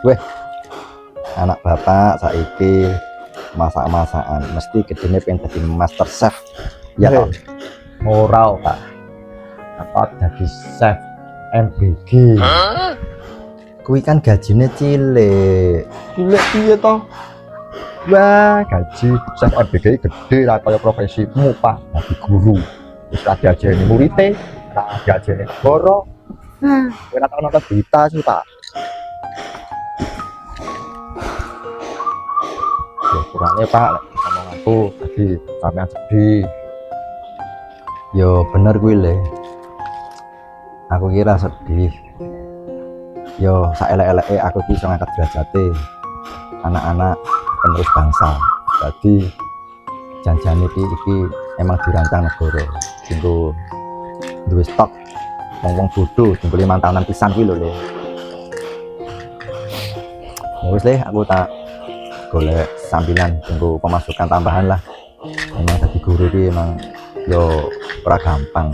Weh, anak bapak saiki masak-masakan mesti gedene pengen dadi master chef. Ya toh? Ora Pak. Apa jadi chef MBG? Kuwi kan gajine cilik. Cilik piye to? Wah, gaji chef MBG gede lah kaya profesimu Pak, dadi guru. Wis ra diajeni murite, ra diajeni negara. Ora tau nonton berita sih Pak. Ya kurangnya Pak, ngomong aku tadi sampean sedih. Yo bener kuwi le. Aku kira sedih. Yo saelek-eleke aku ki iso ngangkat derajate anak-anak penerus bangsa. Jadi janjian iki emang dirancang negara. Tinggo duwe stok wong-wong bodoh tinggo 5 tahunan pisan kuwi lho le. Ya wis le, aku tak golek sambilan tunggu pemasukan tambahan lah. Emang tadi guru ki emang yo ora gampang.